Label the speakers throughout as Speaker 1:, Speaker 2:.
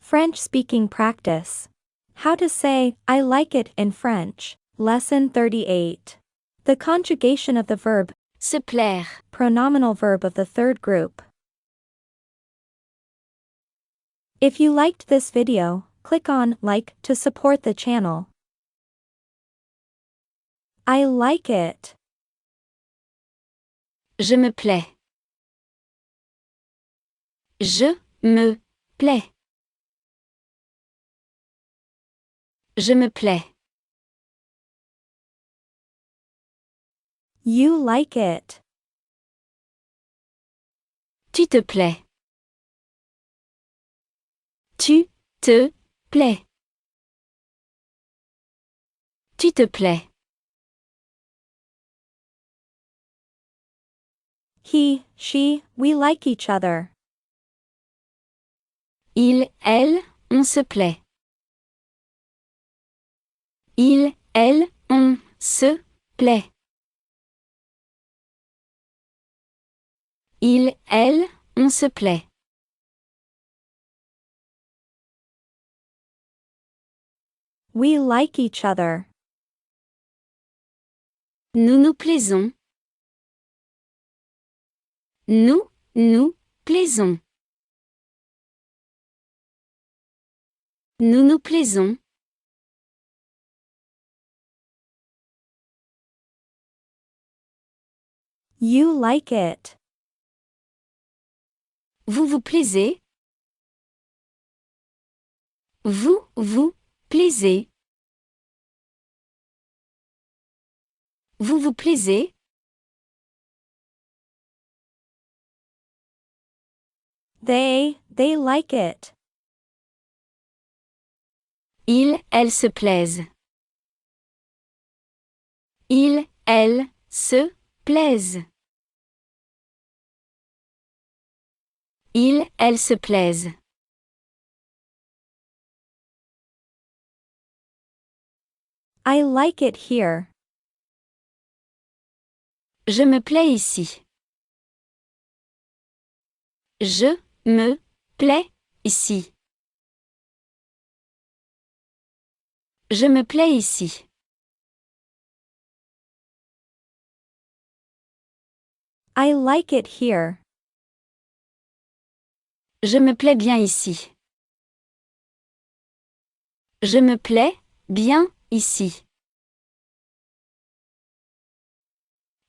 Speaker 1: French speaking practice. How to say, I like it in French. Lesson 38. The conjugation of the verb,
Speaker 2: se plaire,
Speaker 1: pronominal verb of the third group. If you liked this video, click on like to support the channel. I like it.
Speaker 2: je me plais. Je me plais. Je me plais.
Speaker 1: You like it.
Speaker 2: Tu te plais. Tu te plais. Tu te plais.
Speaker 1: He, she, we like each other.
Speaker 2: Il, elle, on se plaît. Il, elle, on se plaît. Il, elle, on se plaît.
Speaker 1: We like each other.
Speaker 2: Nous nous plaisons. Nous nous plaisons. Nous nous plaisons.
Speaker 1: You like it.
Speaker 2: Vous vous plaisez. Vous vous plaisez. Vous vous plaisez.
Speaker 1: They like it.
Speaker 2: Ils, elles se plaisent. Ils, elles se plaisent. Ils, elles se plaisent.
Speaker 1: I like it here.
Speaker 2: Je me plais ici. Je me plais ici. Je me plais ici.
Speaker 1: I like it here.
Speaker 2: Je me plais bien ici. Je me plais bien ici.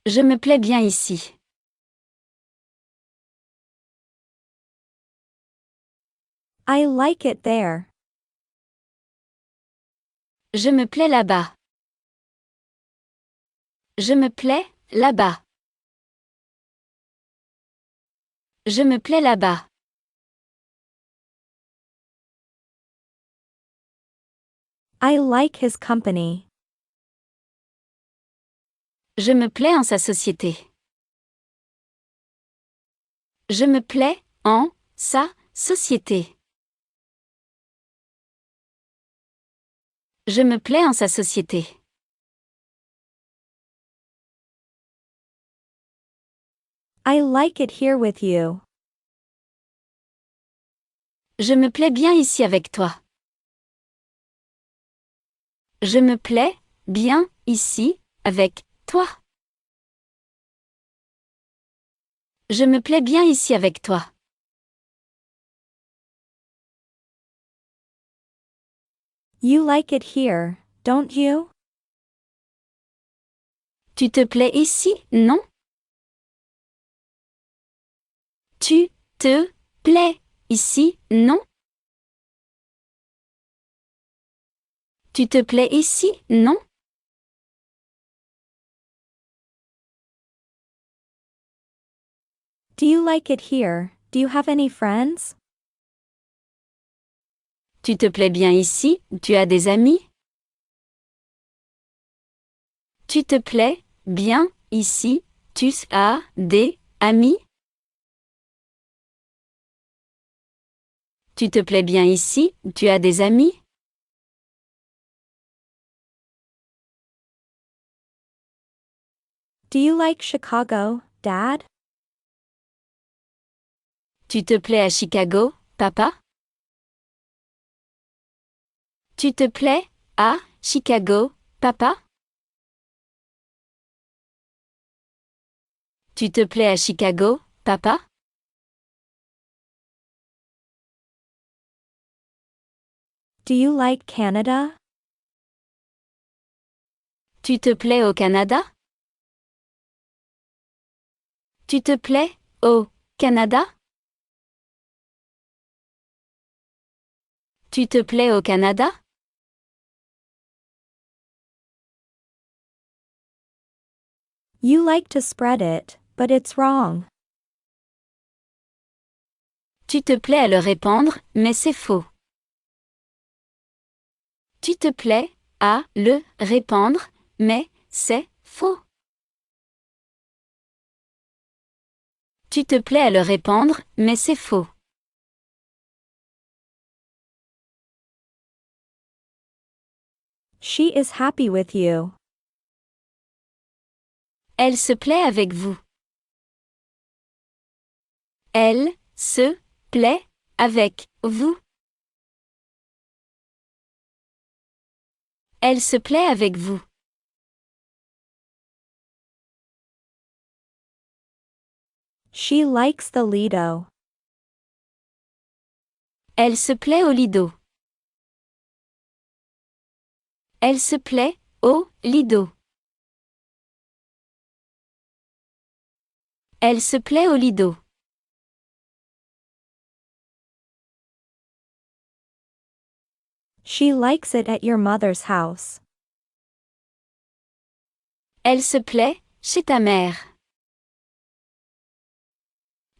Speaker 2: Je me plais bien ici.
Speaker 1: I like it there.
Speaker 2: Je me plais là-bas. Je me plais là-bas. Je me plais là-bas.
Speaker 1: I like his company.
Speaker 2: Je me plais en sa société. Je me plais en sa société. Je me plais en sa société.
Speaker 1: I like it here with you.
Speaker 2: Je me plais bien ici avec toi. Je me plais bien ici avec toi. Je me plais bien ici avec toi.
Speaker 1: You like it here, don't you?
Speaker 2: Tu te plais ici, non? Tu te plais ici, non? Tu te plais ici, non?
Speaker 1: Do you like it here? Do you have any friends?
Speaker 2: Tu te plais bien ici? Tu as des amis? Tu te plais bien ici? Tu as des amis? Tu te plais bien ici? Tu as des amis?
Speaker 1: Do you like Chicago, Dad?
Speaker 2: Tu te plais à Chicago, papa? Tu te plais à Chicago, papa? Tu te plais à Chicago, papa?
Speaker 1: Do you like Canada?
Speaker 2: Tu te plais au Canada? Tu te plais au Canada? Tu te plais au Canada?
Speaker 1: You like to spread it, but it's wrong.
Speaker 2: Tu te plais à le répandre, mais c'est faux. Tu te plais à le répandre, mais c'est faux. Tu te plais à le répandre, mais c'est faux.
Speaker 1: She is happy with you.
Speaker 2: Elle se plaît avec vous. Elle se plaît avec vous. Elle se plaît avec vous.
Speaker 1: She likes the Lido.
Speaker 2: Elle se plaît au Lido. Elle se plaît au Lido. Elle se plaît au Lido.
Speaker 1: She likes it at your mother's house.
Speaker 2: Elle se plaît chez ta mère.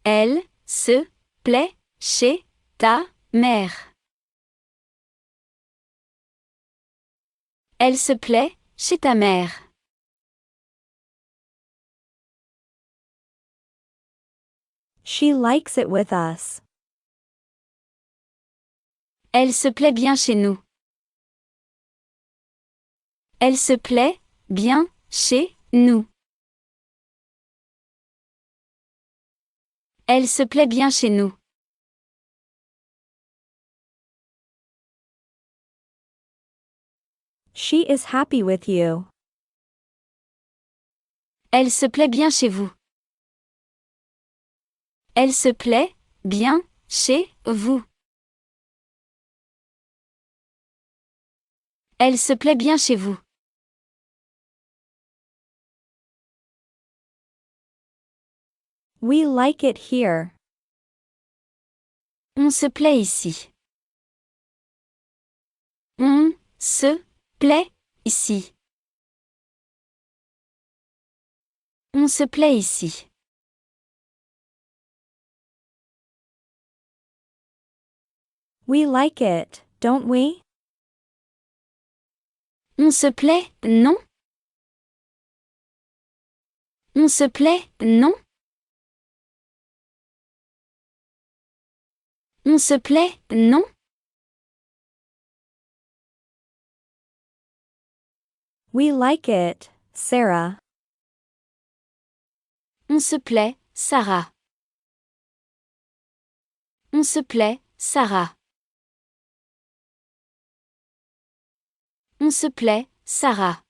Speaker 2: Elle se plaît chez ta mère. Elle se plaît chez ta mère.
Speaker 1: She likes it with us.
Speaker 2: Elle se plaît bien chez nous. Elle se plaît bien chez nous. Elle se plaît bien chez nous.
Speaker 1: She is happy with you.
Speaker 2: Elle se plaît bien chez vous. Elle se plaît bien chez vous. Elle se plaît bien chez vous.
Speaker 1: We like it here.
Speaker 2: On se plaît ici. On se plaît ici. On se plaît ici.
Speaker 1: We like it, don't we?
Speaker 2: On se plaît, non? On se plaît, non? On se plaît, non?
Speaker 1: We like it, Sarah.
Speaker 2: On se plaît, Sarah. On se plaît, Sarah. On se plaît, Sarah.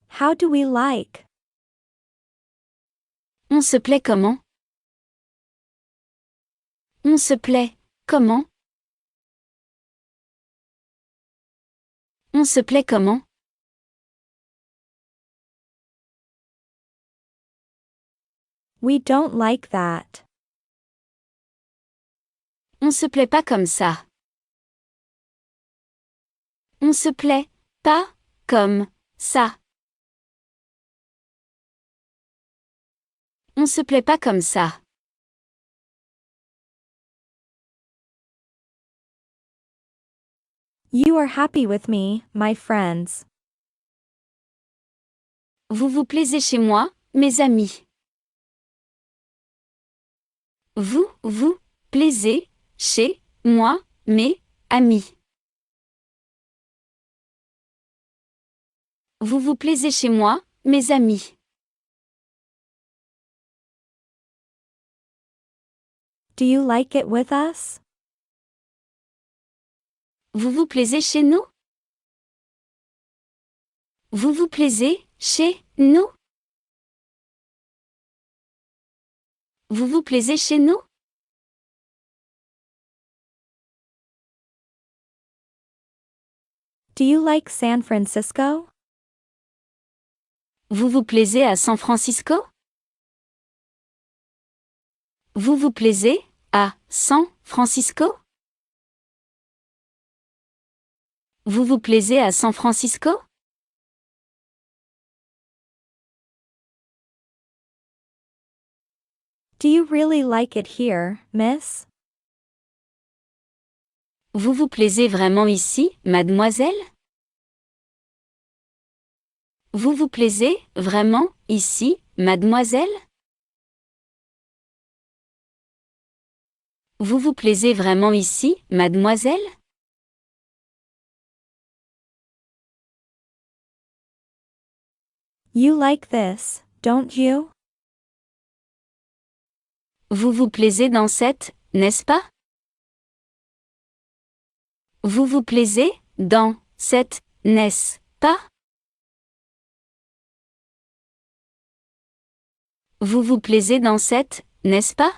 Speaker 1: How do we like?
Speaker 2: On se plaît comment? On se plaît comment? On se plaît comment?
Speaker 1: We don't like that.
Speaker 2: On se plaît pas comme ça. On se plaît pas comme ça. On se plaît pas comme ça.
Speaker 1: You are happy with me, my friends.
Speaker 2: Vous vous plaisez chez moi, mes amis. Vous vous plaisez chez moi, mes amis. Vous vous plaisez chez moi, mes amis.
Speaker 1: Do you like it with us?
Speaker 2: Vous vous plaisez chez nous? Vous vous plaisez chez nous? Vous vous plaisez chez nous?
Speaker 1: Do you like San Francisco?
Speaker 2: Vous vous plaisez à San Francisco? Vous vous plaisez à San Francisco? Vous vous plaisez à San Francisco?
Speaker 1: Do you really like it here, miss?
Speaker 2: Vous vous plaisez vraiment ici, mademoiselle? Vous vous plaisez vraiment ici, mademoiselle? Vous vous plaisez vraiment ici, mademoiselle?
Speaker 1: You like this, don't you?
Speaker 2: Vous vous plaisez dans cette, n'est-ce pas? Vous vous plaisez dans cette, n'est-ce pas? Vous vous plaisez dans cette, n'est-ce pas?